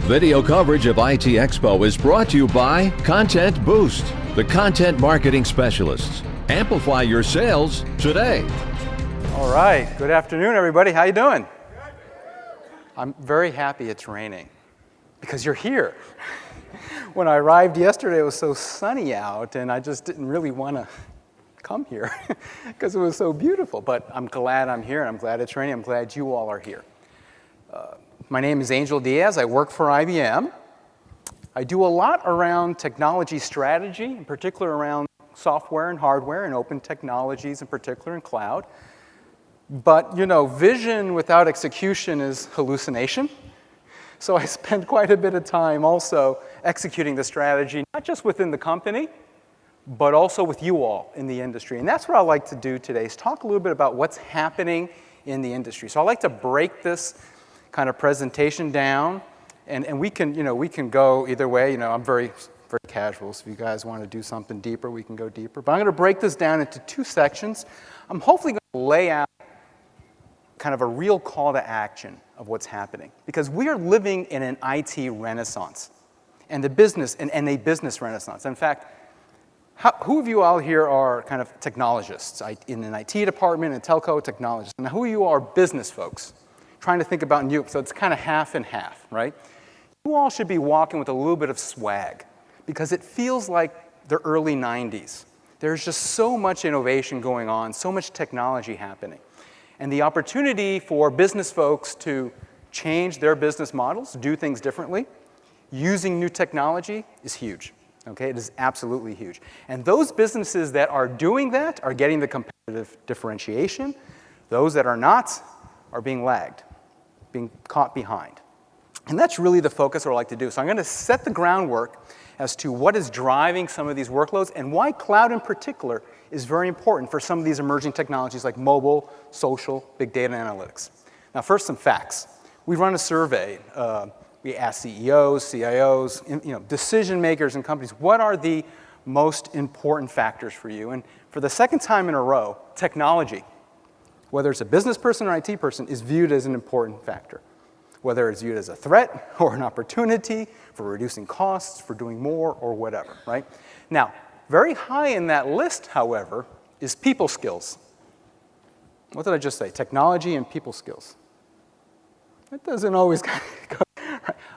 Video coverage of ITEXPO is brought to you by Content Boost, the content marketing specialists. Amplify your sales today. All right, good afternoon, everybody. How you doing? I'm very happy it's raining because you're here. When I arrived yesterday, it was so sunny out, and I just didn't really want to come here because it was so beautiful. But I'm glad I'm here, and I'm glad it's raining. I'm glad you all are here. My name is Angel Diaz. I work for IBM. I do a lot around technology strategy, in particular around software and hardware and open technologies, in particular in cloud. But, you know, vision without execution is hallucination. So I spend quite a bit of time also executing the strategy, not just within the company, but also with you all in the industry. And that's what I'd like to do today, is talk a little bit about what's happening in the industry. So I'd like to break this kind of presentation down, and we can go either way. You know, I'm very casual, so if you guys want to do something deeper, we can go deeper. But I'm going to break this down into two sections. I'm hopefully going to lay out kind of a real call to action of what's happening, because we are living in an IT renaissance and a business renaissance. In fact, who of you all here are kind of technologists in an IT department and telco technologists? Now, who of you are business folks trying to think about new? So it's kind of half and half, right? You all should be walking with a little bit of swag, because it feels like the early 90s. There's just so much innovation going on, so much technology happening. And the opportunity for business folks to change their business models, do things differently, using new technology is huge. Okay, it is absolutely huge. And those businesses that are doing that are getting the competitive differentiation. Those that are not are being lagged, being caught behind. And that's really the focus I'd like to do. So I'm going to set the groundwork as to what is driving some of these workloads and why cloud in particular is very important for some of these emerging technologies like mobile, social, big data analytics. Now, first, some facts. We run a survey. We ask CEOs, CIOs, decision makers in companies, what are the most important factors for you? And for the second time in a row, technology, whether it's a business person or IT person, is viewed as an important factor. Whether it's viewed as a threat or an opportunity for reducing costs, for doing more, or whatever, right? Now, very high in that list, however, is people skills. What did I just say? Technology and people skills. That doesn't always go.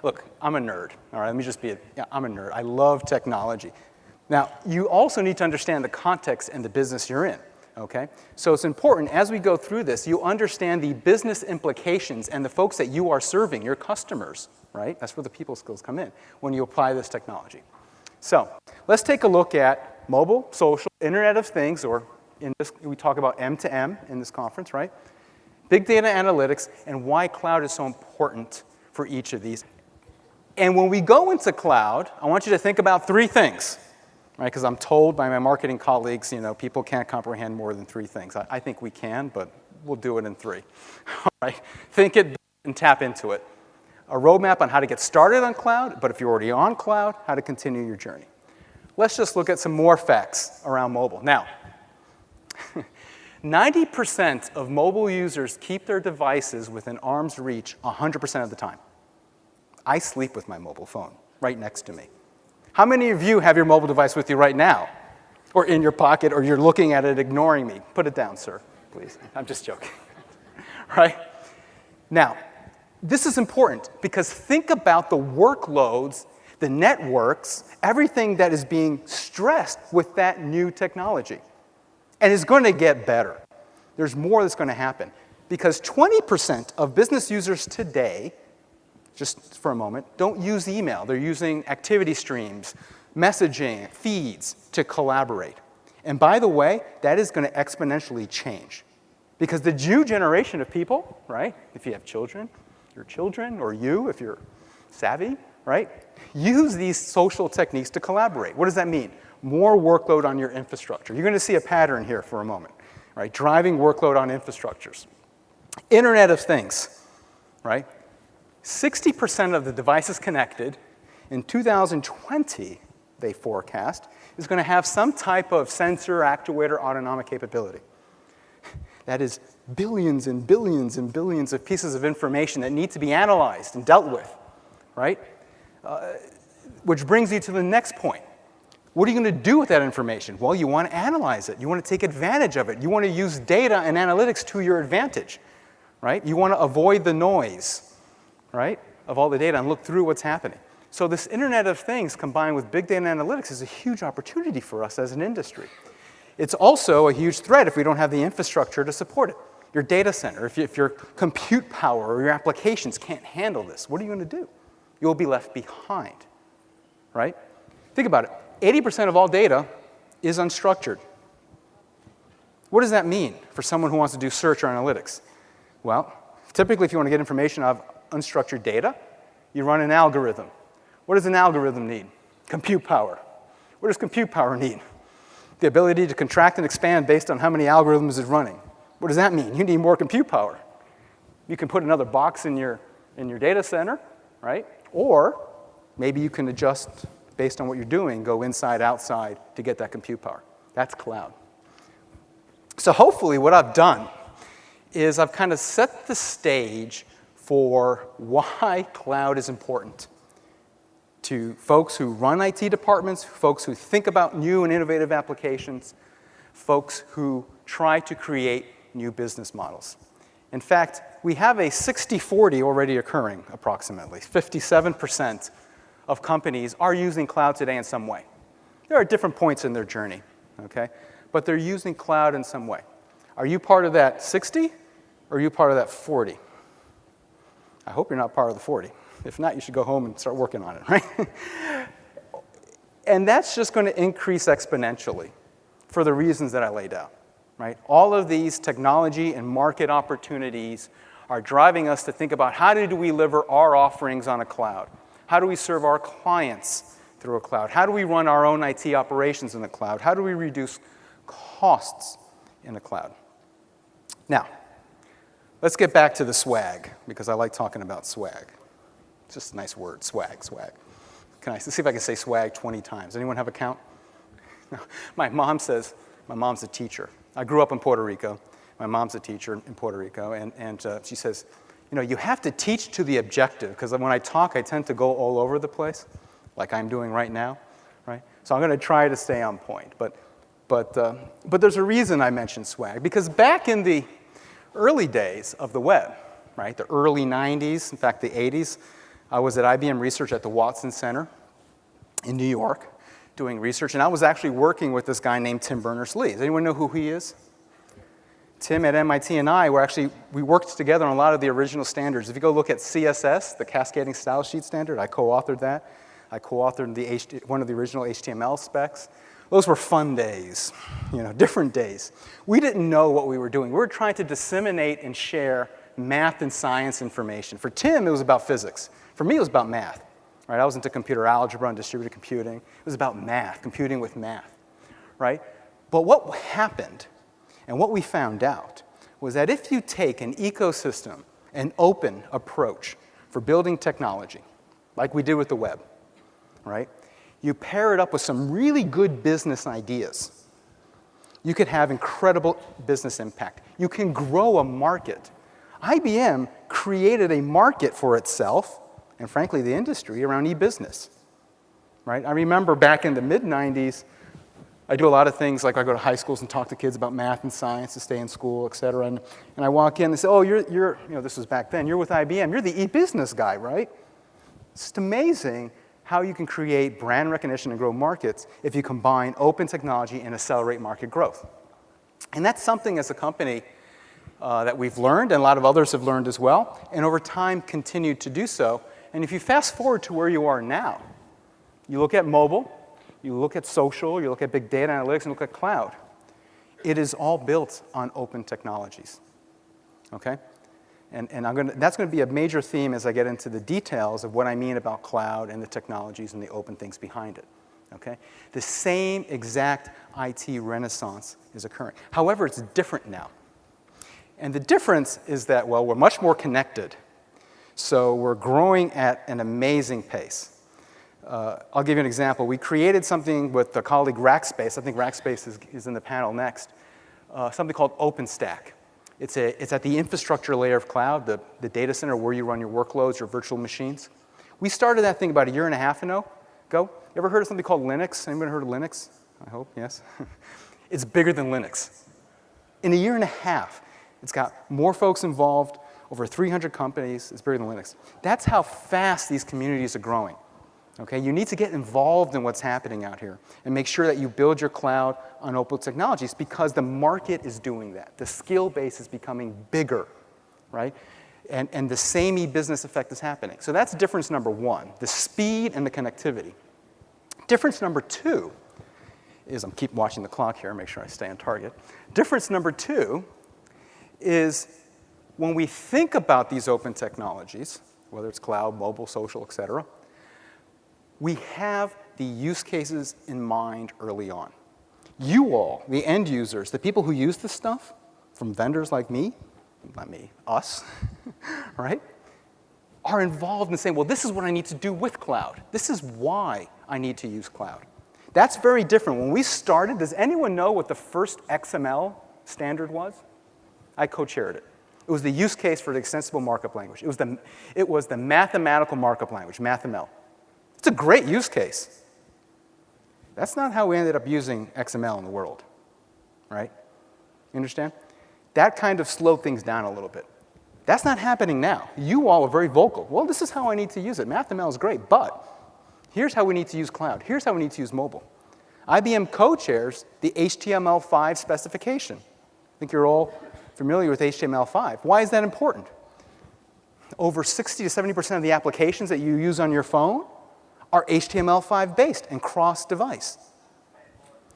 Look, I'm a nerd, all right? Let me just be I'm a nerd. I love technology. Now, you also need to understand the context and the business you're in, okay? So it's important, as we go through this, you understand the business implications and the folks that you are serving, your customers, right? That's where the people skills come in when you apply this technology. So let's take a look at mobile, social, Internet of Things, or in this, we talk about M2M in this conference, right? Big data analytics, and why cloud is so important for each of these. And when we go into cloud, I want you to think about three things, right? Because I'm told by my marketing colleagues, people can't comprehend more than three things. I think we can, but we'll do it in three. All right? Think it and tap into it. A roadmap on how to get started on cloud, but if you're already on cloud, how to continue your journey. Let's just look at some more facts around mobile. Now, 90% of mobile users keep their devices within arm's reach 100% of the time. I sleep with my mobile phone right next to me. How many of you have your mobile device with you right now? Or in your pocket, or you're looking at it ignoring me? Put it down, sir, please. I'm just joking. Right? Now, this is important because think about the workloads, the networks, everything that is being stressed with that new technology. And it's going to get better. There's more that's going to happen. Because 20% of business users today, just for a moment, don't use email. They're using activity streams, messaging, feeds to collaborate. And by the way, that is going to exponentially change. Because the new generation of people, right, if you have children, your children, or you, if you're savvy, right, use these social techniques to collaborate. What does that mean? More workload on your infrastructure. You're going to see a pattern here for a moment, right? Driving workload on infrastructures. Internet of Things, right? 60% of the devices connected in 2020, they forecast, is going to have some type of sensor, actuator, autonomic capability. That is billions and billions and billions of pieces of information that need to be analyzed and dealt with, right? Which brings you to the next point. What are you going to do with that information? Well, you want to analyze it. You want to take advantage of it. You want to use data and analytics to your advantage, right? You want to avoid the noise, right, of all the data and look through what's happening. So this Internet of Things combined with big data and analytics is a huge opportunity for us as an industry. It's also a huge threat if we don't have the infrastructure to support it. Your data center, if your compute power or your applications can't handle this, what are you going to do? You'll be left behind, right? Think about it. 80% of all data is unstructured. What does that mean for someone who wants to do search or analytics? Well, typically if you want to get information out of unstructured data, you run an algorithm. What does an algorithm need? Compute power. What does compute power need? The ability to contract and expand based on how many algorithms it's running. What does that mean? You need more compute power. You can put another box in your data center, right? Or maybe you can adjust based on what you're doing, go inside, outside to get that compute power. That's cloud. So hopefully what I've done is I've kind of set the stage for why cloud is important to folks who run IT departments, folks who think about new and innovative applications, folks who try to create new business models. In fact, we have a 60-40 already occurring, approximately. 57% of companies are using cloud today in some way. There are different points in their journey, okay? But they're using cloud in some way. Are you part of that 60, or are you part of that 40? I hope you're not part of the 40. If not, you should go home and start working on it, right? And that's just going to increase exponentially for the reasons that I laid out, right? All of these technology and market opportunities are driving us to think about how do we deliver our offerings on a cloud? How do we serve our clients through a cloud? How do we run our own IT operations in the cloud? How do we reduce costs in the cloud? Now, let's get back to the swag, because I like talking about swag. It's just a nice word, swag, swag. Let's see if I can say swag 20 times. Anyone have a count? No. My mom's a teacher. I grew up in Puerto Rico. My mom's a teacher in Puerto Rico, and she says, you know, you have to teach to the objective, because when I talk, I tend to go all over the place, like I'm doing right now, right? So I'm going to try to stay on point. But there's a reason I mentioned swag, because back in the early days of the web, right, the early 90s, in fact, the 80s, I was at IBM Research at the Watson Center in New York doing research, and I was actually working with this guy named Tim Berners-Lee. Does anyone know who he is? Tim at MIT and I we worked together on a lot of the original standards. If you go look at CSS, the Cascading Style Sheet Standard, I co-authored that. I co-authored one of the original HTML specs. Those were fun days, you know, different days. We didn't know what we were doing. We were trying to disseminate and share math and science information. For Tim, it was about physics. For me, it was about math. Right? I was into computer algebra and distributed computing. It was about math, computing with math. Right? But what happened and what we found out was that if you take an ecosystem, an open approach for building technology, like we did with the web, right? You pair it up with some really good business ideas, you could have incredible business impact. You can grow a market. IBM created a market for itself, and frankly, the industry, around e-business, right? I remember back in the mid-90s, I do a lot of things, like I go to high schools and talk to kids about math and science to stay in school, et cetera. And I walk in and they say, oh, you're, you know, this was back then, you're with IBM, you're the e-business guy, right? It's just amazing how you can create brand recognition and grow markets if you combine open technology and accelerate market growth. And that's something as a company that we've learned, and a lot of others have learned as well, and over time continued to do so. And if you fast forward to where you are now, you look at mobile, you look at social, you look at big data analytics, and look at cloud. It is all built on open technologies, okay? And that's going to be a major theme as I get into the details of what I mean about cloud and the technologies and the open things behind it, okay? The same exact IT renaissance is occurring. However, it's different now. And the difference is that, well, we're much more connected. So we're growing at an amazing pace. I'll give you an example. We created something with a colleague, Rackspace. I think Rackspace is in the panel next. Something called OpenStack. It's at the infrastructure layer of cloud, the data center where you run your workloads, your virtual machines. We started that thing about a year and a half ago. You ever heard of something called Linux? Anybody heard of Linux? I hope, yes. It's bigger than Linux. In a year and a half, it's got more folks involved, over 300 companies. It's bigger than Linux. That's how fast these communities are growing. Okay? You need to get involved in what's happening out here and make sure that you build your cloud on open technologies because the market is doing that. The skill base is becoming bigger, right? And the same e-business effect is happening. So that's difference number one, the speed and the connectivity. Difference number two is, I'm keep watching the clock here, make sure I stay on target. Difference number two is when we think about these open technologies, whether it's cloud, mobile, social, et cetera, we have the use cases in mind early on. You all, the end users, the people who use this stuff, from vendors like me, not me, us, right, are involved in saying, well, this is what I need to do with cloud. This is why I need to use cloud. That's very different. When we started, does anyone know what the first XML standard was? I co-chaired it. It was the use case for the extensible markup language. It was the mathematical markup language, MathML. It's a great use case. That's not how we ended up using XML in the world, right? You understand? That kind of slowed things down a little bit. That's not happening now. You all are very vocal. Well, this is how I need to use it. MathML is great, but here's how we need to use cloud. Here's how we need to use mobile. IBM co-chairs the HTML5 specification. I think you're all familiar with HTML5. Why is that important? Over 60 to 70% of the applications that you use on your phone are HTML5 based and cross-device.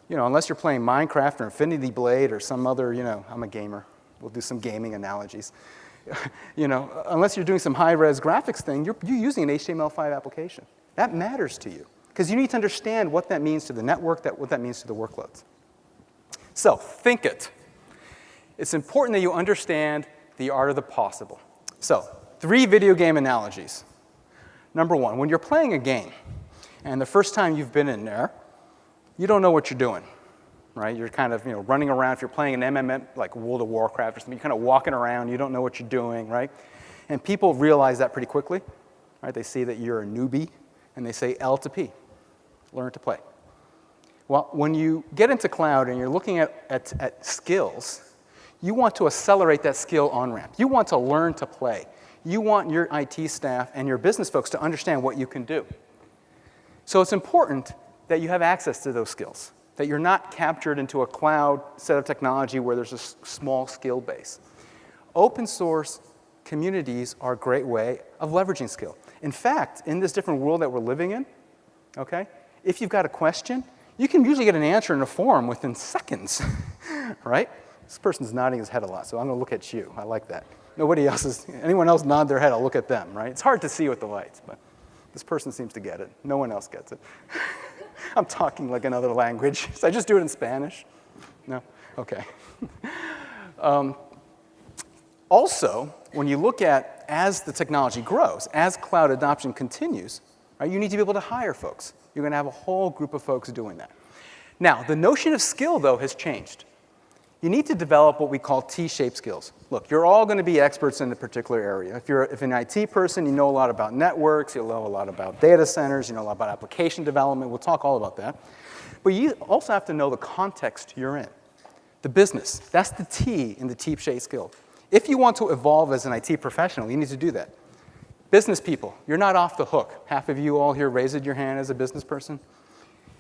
You know, unless you're playing Minecraft or Infinity Blade or some other, I'm a gamer. We'll do some gaming analogies. Unless you're doing some high-res graphics thing, you're using an HTML5 application. That matters to you because you need to understand what that means to the network, what that means to the workloads. So, think it. It's important that you understand the art of the possible. So, 3 video game analogies. Number one, when you're playing a game, and the first time you've been in there, you don't know what you're doing, right? You're kind of running around. If you're playing an MMM, like World of Warcraft or something, you're kind of walking around. You don't know what you're doing, right? And people realize that pretty quickly, right? They see that you're a newbie, and they say L to P, learn to play. Well, when you get into cloud and you're looking at skills, you want to accelerate that skill on-ramp. You want to learn to play. You want your IT staff and your business folks to understand what you can do. So it's important that you have access to those skills, that you're not captured into a cloud set of technology where there's a small skill base. Open source communities are a great way of leveraging skill. In fact, in this different world that we're living in, okay, if you've got a question, you can usually get an answer in a forum within seconds, right? This person's nodding his head a lot, so I'm going to look at you. I like that. Anyone else nod their head, I'll look at them, right? It's hard to see with the lights, but this person seems to get it. No one else gets it. I'm talking like another language. So I just do it in Spanish? No? Okay. Also, when you look at, as the technology grows, as cloud adoption continues, right, you need to be able to hire folks. You're going to have a whole group of folks doing that. Now, the notion of skill, though, has changed. You need to develop what we call T-shaped skills. Look, you're all going to be experts in a particular area. If you're an IT person, you know a lot about networks, you know a lot about data centers, you know a lot about application development. We'll talk all about that. But you also have to know the context you're in, the business. That's the T in the T-shaped skill. If you want to evolve as an IT professional, you need to do that. Business people, you're not off the hook. Half of you all here raised your hand as a business person.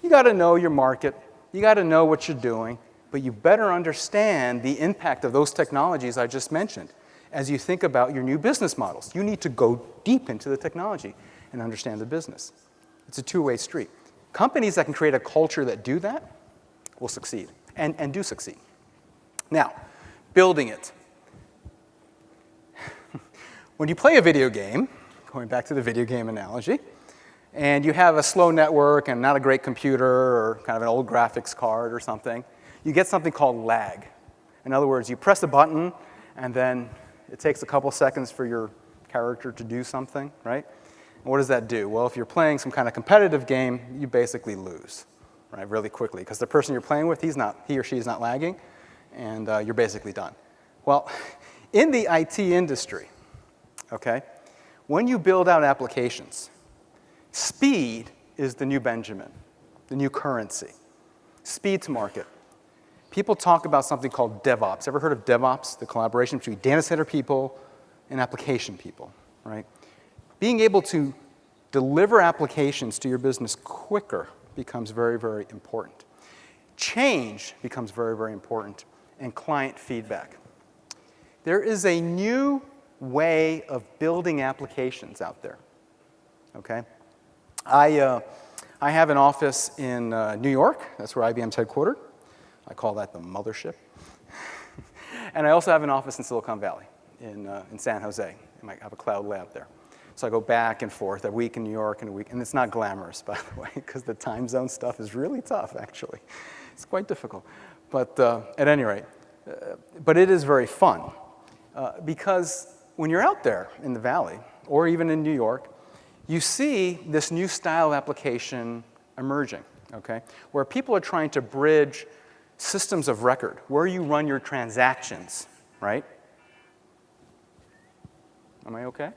You got to know your market. You got to know what you're doing. But you better understand the impact of those technologies I just mentioned as you think about your new business models. You need to go deep into the technology and understand the business. It's a two-way street. Companies that can create a culture that do that will succeed and do succeed. Now, building it. When you play a video game, going back to the video game analogy, and you have a slow network and not a great computer or kind of an old graphics card or something, you get something called lag. In other words, you press a button, and then it takes a couple seconds for your character to do something, right? And what does that do? Well, if you're playing some kind of competitive game, you basically lose, right, really quickly, because the person you're playing with, he or she is not lagging, and you're basically done. Well, in the IT industry, okay, when you build out applications, Speed is the new Benjamin, the new currency. Speed to market. People talk about something called DevOps. Ever heard of DevOps? The collaboration between data center people and application people, right? Being able to deliver applications to your business quicker becomes very, very important. Change becomes very, very important, and client feedback. There is a new way of building applications out there, okay? I have an office in New York. That's where IBM's headquartered. I call that the mothership. And I also have an office in Silicon Valley, in San Jose. I have a cloud lab there. So I go back and forth, a week in New York and a week, and it's not glamorous, by the way, because the time zone stuff is really tough, actually. It's quite difficult. But at any rate, but it is very fun. Because when you're out there in the Valley, or even in New York, you see this new style of application emerging, okay? Where people are trying to bridge systems of record, where you run your transactions, right? Am I okay?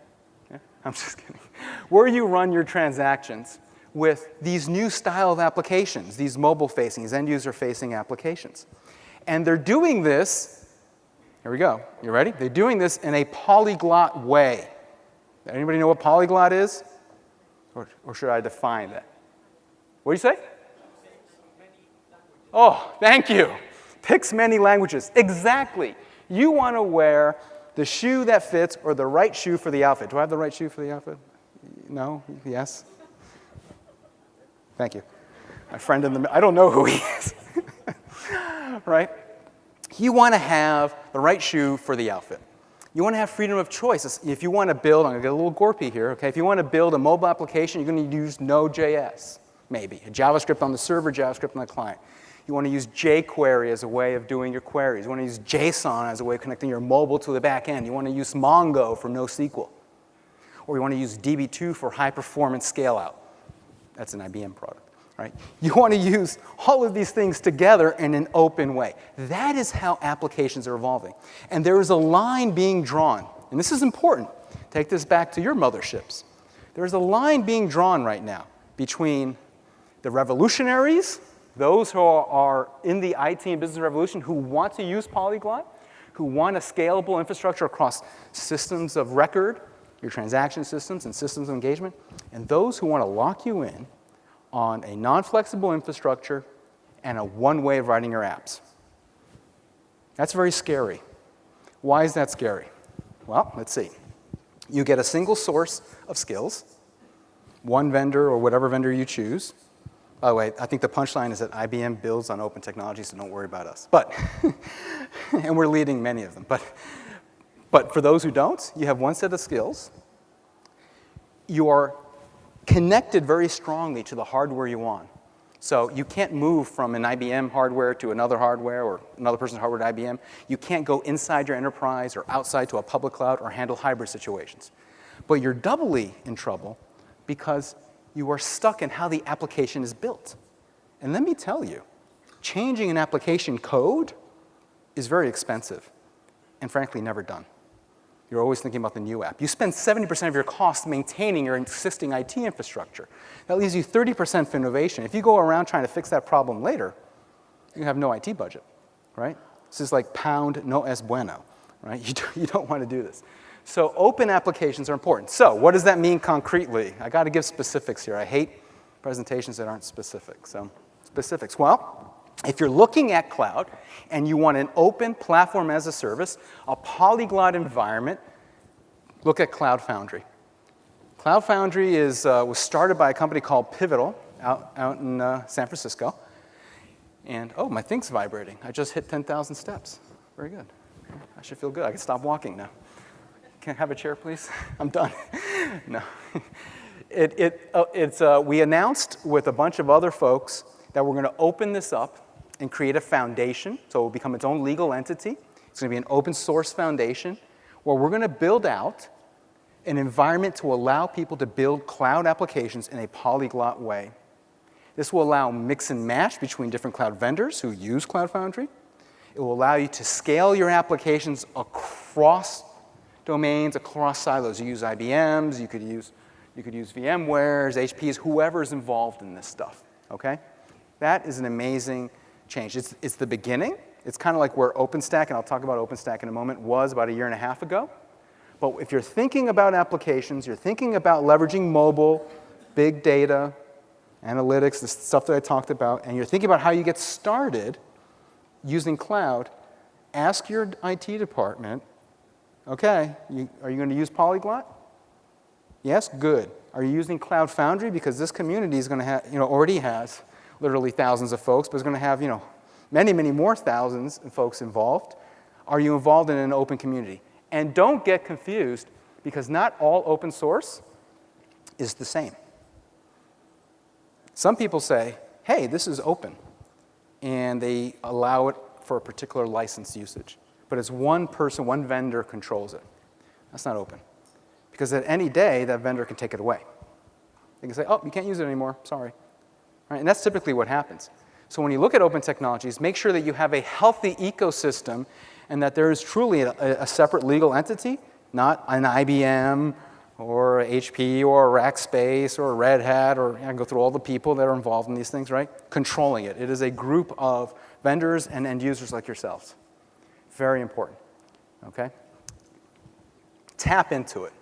Yeah? I'm just kidding. Where you run your transactions with these new style of applications, these mobile-facing, these end-user-facing applications. And they're doing this, here we go, you ready? They're doing this in a polyglot way. Anybody know what polyglot is? Or should I define that? What do you say? Oh, thank you. Picks many languages. Exactly. You want to wear the shoe that fits or the right shoe for the outfit. Do I have the right shoe for the outfit? No? Yes? Thank you. My friend in the, I don't know who he is. Right? You want to have the right shoe for the outfit. You want to have freedom of choice. If you want to build, I'm going to get a little gorpy here, okay? If you want to build a mobile application, you're going to use Node.js, maybe. A JavaScript on the server, JavaScript on the client. You want to use jQuery as a way of doing your queries. You want to use JSON as a way of connecting your mobile to the back end. You want to use Mongo for NoSQL. Or you want to use DB2 for high-performance scale-out. That's an IBM product, right? You want to use all of these things together in an open way. That is how applications are evolving. And there is a line being drawn. And this is important. Take this back to your motherships. There is a line being drawn right now between the revolutionaries, those who are in the IT and business revolution who want to use polyglot, who want a scalable infrastructure across systems of record, your transaction systems and systems of engagement, and those who want to lock you in on a non-flexible infrastructure and a one way of writing your apps. That's very scary. Why is that scary? Well, let's see. You get a single source of skills, one vendor or whatever vendor you choose. By the way, I think the punchline is that IBM builds on open technology, so don't worry about us. But, and we're leading many of them. But for those who don't, you have one set of skills. You are connected very strongly to the hardware you want. So you can't move from an IBM hardware to another hardware or another person's hardware to IBM. You can't go inside your enterprise or outside to a public cloud or handle hybrid situations. But you're doubly in trouble because you are stuck in how the application is built. And let me tell you, changing an application code is very expensive and frankly never done. You're always thinking about the new app. You spend 70% of your costs maintaining your existing IT infrastructure. That leaves you 30% for innovation. If you go around trying to fix that problem later, you have no IT budget, right? This is like pound no es bueno, right? You don't want to do this. So open applications are important. So what does that mean concretely? I got to give specifics here. I hate presentations that aren't specific. So specifics. Well, if you're looking at cloud and you want an open platform as a service, a polyglot environment, look at Cloud Foundry. Cloud Foundry was started by a company called Pivotal out in San Francisco. And, oh, my thing's vibrating. I just hit 10,000 steps. Very good. I should feel good. I can stop walking now. Can I have a chair, please? I'm done. No. We announced with a bunch of other folks that we're going to open this up and create a foundation, so it will become its own legal entity. It's going to be an open source foundation where we're going to build out an environment to allow people to build cloud applications in a polyglot way. This will allow mix and match between different cloud vendors who use Cloud Foundry. It will allow you to scale your applications across domains, across silos. You use IBMs, you could use You could use VMware's, HP's, whoever's involved in this stuff, okay? That is an amazing change. It's the beginning. It's kind of like where OpenStack, and I'll talk about OpenStack in a moment, was about 1.5 years ago. But if you're thinking about applications, you're thinking about leveraging mobile, big data, analytics, the stuff that I talked about, and you're thinking about how you get started using cloud, ask your IT department, okay, are you going to use Polyglot? Yes, good. Are you using Cloud Foundry? Because this community is going to have, already has literally thousands of folks, but it's going to have, many, many more thousands of folks involved. Are you involved in an open community? And don't get confused, because not all open source is the same. Some people say, hey, this is open, and they allow it for a particular license usage. But it's one person, one vendor controls it. That's not open. Because at any day, that vendor can take it away. They can say, oh, you can't use it anymore, sorry. Right? And that's typically what happens. So when you look at open technologies, make sure that you have a healthy ecosystem and that there is truly a separate legal entity, not an IBM or HP or a Rackspace or a Red Hat, or I can go through all the people that are involved in these things, right? Controlling it. It is a group of vendors and end users like yourselves. Very important, okay? Tap into it.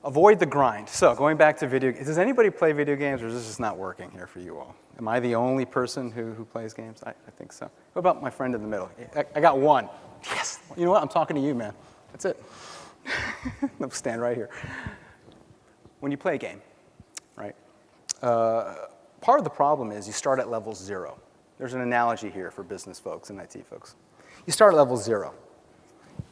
Avoid the grind. So going back to video, does anybody play video games, or is this just not working here for you all? Am I the only person who plays games? I think so. What about my friend in the middle? I got one. Yes. You know what? I'm talking to you, man. That's it. I'll stand right here. When you play a game, right, part of the problem is you start at level 0. There's an analogy here for business folks and IT folks. You start at level 0.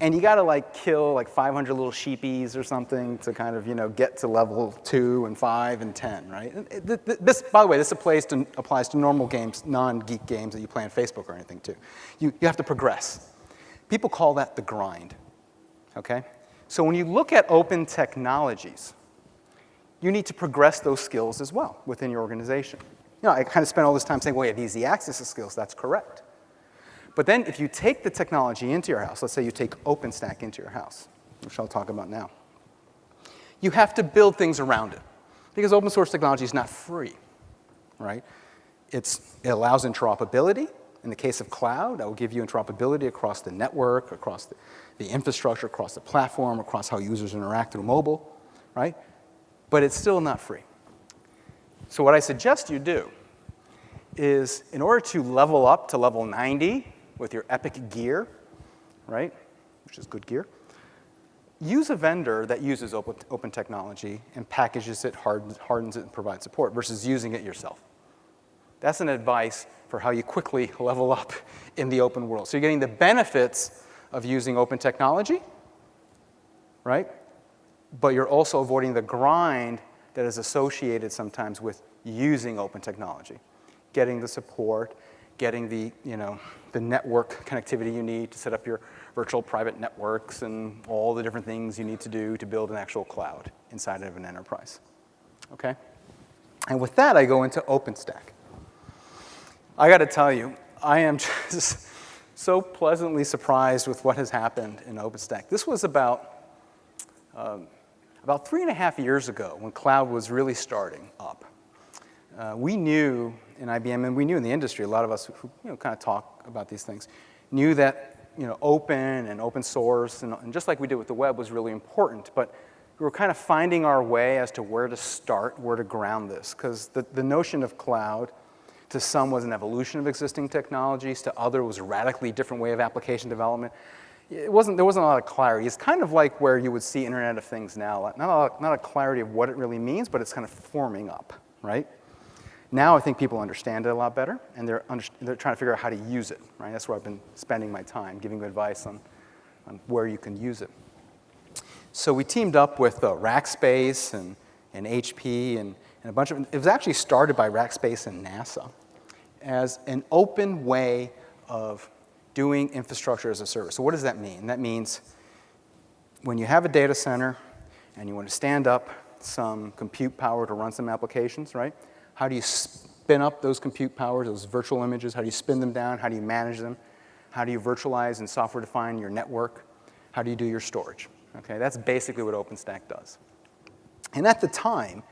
And you got to kill 500 little sheepies or something to kind of get to level 2 and 5 and 10, right? This, by the way, this applies to normal games, non-geek games that you play on Facebook or anything too. You have to progress. People call that the grind, okay? So when you look at open technologies, you need to progress those skills as well within your organization. I kind of spent all this time saying, well, you have easy access to skills. That's correct. But then if you take the technology into your house, let's say you take OpenStack into your house, which I'll talk about now, you have to build things around it. Because open source technology is not free, right? It allows interoperability. In the case of cloud, that will give you interoperability across the network, across the infrastructure, across the platform, across how users interact through mobile, right? But it's still not free. So what I suggest you do is, in order to level up to level 90 with your epic gear, right, which is good gear, use a vendor that uses open technology and packages it, hardens it, and provides support, versus using it yourself. That's an advice for how you quickly level up in the open world. So you're getting the benefits of using open technology, right? But you're also avoiding the grind that is associated sometimes with using open technology. Getting the support, getting the network connectivity you need to set up your virtual private networks and all the different things you need to do to build an actual cloud inside of an enterprise, okay? And with that, I go into OpenStack. I got to tell you, I am just so pleasantly surprised with what has happened in OpenStack. This was about 3.5 years ago when cloud was really starting up. We knew in IBM, and we knew in the industry, a lot of us who kind of talk about these things, knew that open and open source, and just like we did with the web, was really important. But we were kind of finding our way as to where to start, where to ground this. Because the notion of cloud, to some, was an evolution of existing technologies. To others, was a radically different way of application development. There wasn't a lot of clarity. It's kind of like where you would see Internet of Things now. Not a clarity of what it really means, but it's kind of forming up, right? Now I think people understand it a lot better, and they're trying to figure out how to use it, right? That's where I've been spending my time, giving advice on where you can use it. So we teamed up with Rackspace and HP and a bunch of, it was actually started by Rackspace and NASA as an open way of doing infrastructure as a service. So what does that mean? That means when you have a data center and you want to stand up some compute power to run some applications, right? How do you spin up those compute powers, those virtual images? How do you spin them down? How do you manage them? How do you virtualize and software define your network? How do you do your storage, Okay, that's basically what OpenStack does. And at the time,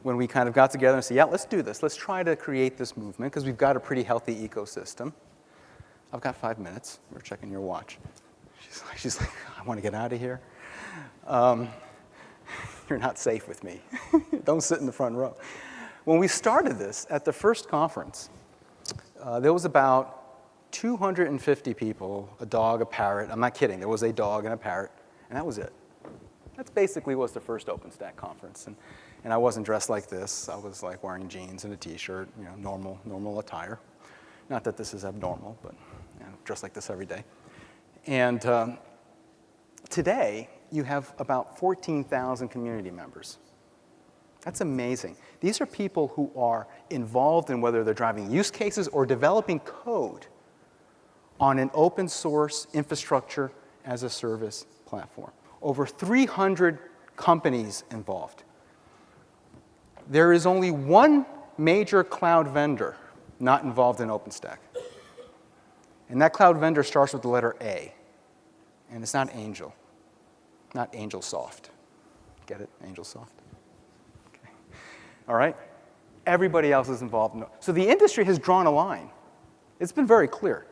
when we kind of got together and said, yeah, let's do this. Let's try to create this movement, because we've got a pretty healthy ecosystem. I've got 5 minutes. We're checking your watch. She's like, I want to get out of here. You're not safe with me. Don't sit in the front row. When we started this at the first conference, there was about 250 people, a dog, a parrot. I'm not kidding. There was a dog and a parrot, and that was it. That's basically was the first OpenStack conference. And I wasn't dressed like this. I was like wearing jeans and a T-shirt, you know, normal attire. Not that this is abnormal, but you know, dressed like this every day. And today, you have about 14,000 community members. That's amazing. These are people who are involved in whether they're driving use cases or developing code on an open source infrastructure as a service platform. Over 300 companies involved. There is only one major cloud vendor not involved in OpenStack. And that cloud vendor starts with the letter A. And it's not Angel. Not AngelSoft. Get it? AngelSoft. Okay. All right? Everybody else is involved. So the industry has drawn a line. It's been very clear.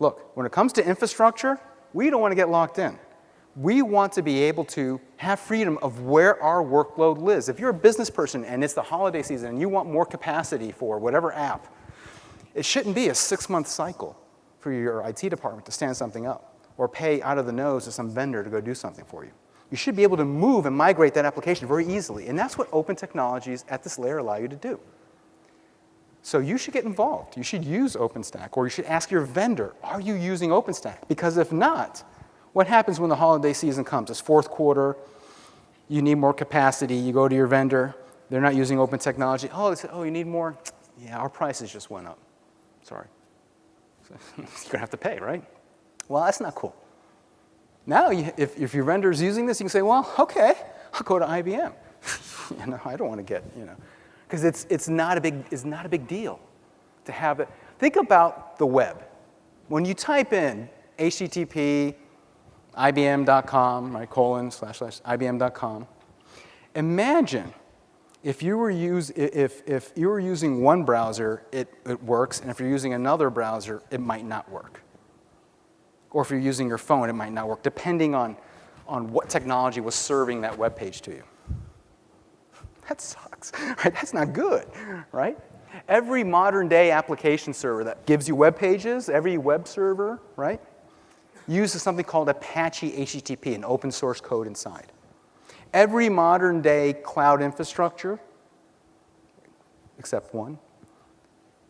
Look, when it comes to infrastructure, we don't want to get locked in. We want to be able to have freedom of where our workload lives. If you're a business person and it's the holiday season and you want more capacity for whatever app, it shouldn't be a 6-month cycle for your IT department to stand something up or pay out of the nose to some vendor to go do something for you. You should be able to move and migrate that application very easily. And that's what open technologies at this layer allow you to do. So you should get involved. You should use OpenStack, or you should ask your vendor, are you using OpenStack? Because if not, what happens when the holiday season comes? It's fourth quarter, you need more capacity, you go to your vendor, they're not using open technology. Oh, they say, oh, you need more? Yeah, our prices just went up. Sorry. So you're gonna have to pay, right? Well, that's not cool. Now, if your vendor is using this, you can say, well, okay, I'll go to IBM. You know, I don't want to get, you know, because it's not a big deal to have it. Think about the web. When you type in HTTP, IBM.com, right, ://IBM.com, imagine if you were using one browser, it works, and if you're using another browser, it might not work. Or if you're using your phone, it might not work, depending on what technology was serving that web page to you. That sucks, right? That's not good, right? Every modern day application server that gives you web pages, every web server, right, uses something called Apache HTTP, an open source code inside. Every modern day cloud infrastructure, except one,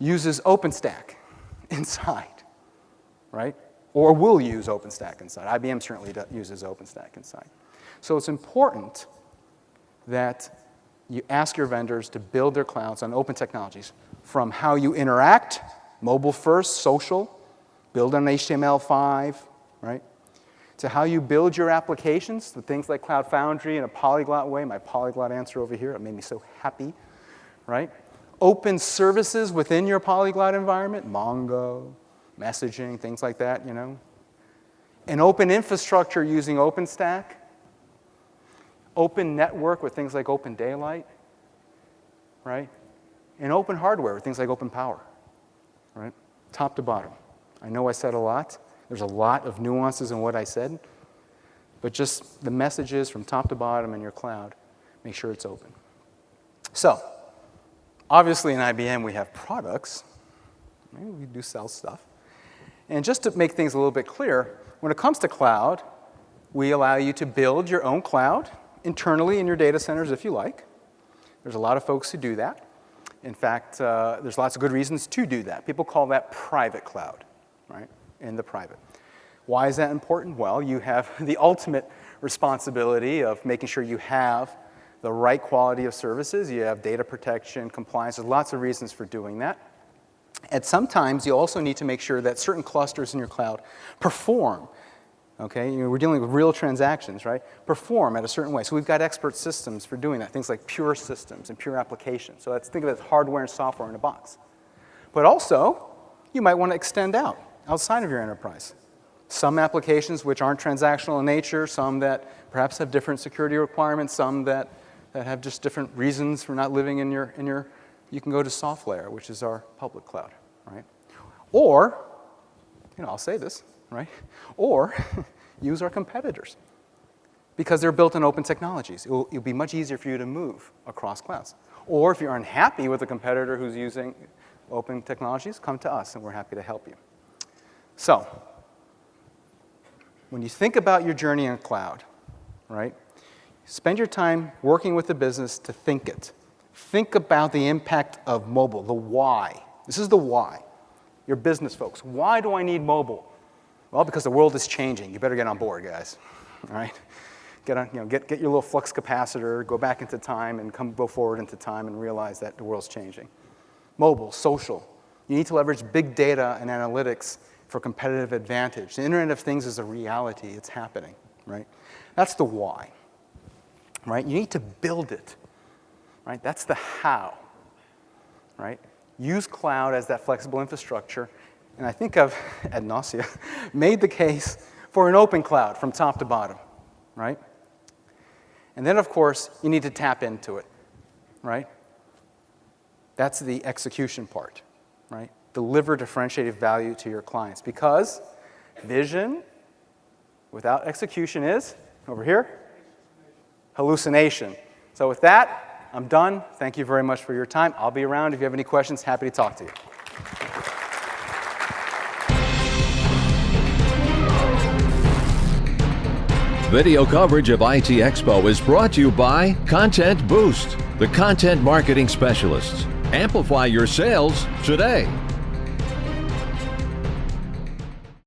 uses OpenStack inside, right? Or will use OpenStack inside. IBM certainly uses OpenStack inside. So it's important that you ask your vendors to build their clouds on open technologies, from how you interact, mobile first, social, build on HTML5, right? To how you build your applications, the things like Cloud Foundry in a polyglot way. My polyglot answer over here, it made me so happy, right? Open services within your polyglot environment, Mongo, messaging, things like that, you know. An open infrastructure using OpenStack. Open network with things like Open Daylight, right? And open hardware with things like Open Power, right? Top to bottom. I know I said a lot. There's a lot of nuances in what I said, but just the messages from top to bottom in your cloud, make sure it's open. So, obviously in IBM we have products. Maybe we do sell stuff. And just to make things a little bit clear, when it comes to cloud, we allow you to build your own cloud internally in your data centers if you like. There's a lot of folks who do that. In fact, there's lots of good reasons to do that. People call that private cloud, right? In the private. Why is that important? Well, you have the ultimate responsibility of making sure you have the right quality of services. You have data protection, compliance. There's lots of reasons for doing that. And sometimes you also need to make sure that certain clusters in your cloud perform. Okay, we're dealing with real transactions, right? Perform at a certain way. So we've got expert systems for doing that, things like pure systems and pure applications. So let's think of it as hardware and software in a box. But also, you might want to extend out outside of your enterprise. Some applications which aren't transactional in nature, some that perhaps have different security requirements, some that have just different reasons for not living in your, you can go to SoftLayer, which is our public cloud, right? Or, I'll say this, right? Or use our competitors, because they're built on open technologies. It'll be much easier for you to move across clouds. Or if you're unhappy with a competitor who's using open technologies, come to us, and we're happy to help you. So, when you think about your journey in cloud, right, spend your time working with the business to think it. Think about the impact of mobile, the why. This is the why. Your business folks, why do I need mobile? Well, because the world is changing. You better get on board, guys. All right? Get your little flux capacitor, go back into time, and go forward into time and realize that the world's changing. Mobile, social. You need to leverage big data and analytics for competitive advantage. The Internet of Things is a reality. It's happening, right? That's the why, right? You need to build it, right? That's the how, right? Use cloud as that flexible infrastructure. And I think I've, ad nauseam, made the case for an open cloud from top to bottom, right? And then, of course, you need to tap into it, right? That's the execution part, right? Deliver differentiated value to your clients, because vision without execution is, over here, hallucination. So with that, I'm done. Thank you very much for your time. I'll be around if you have any questions. Happy to talk to you. Video coverage of ITEXPO is brought to you by Content Boost, the content marketing specialists. Amplify your sales today.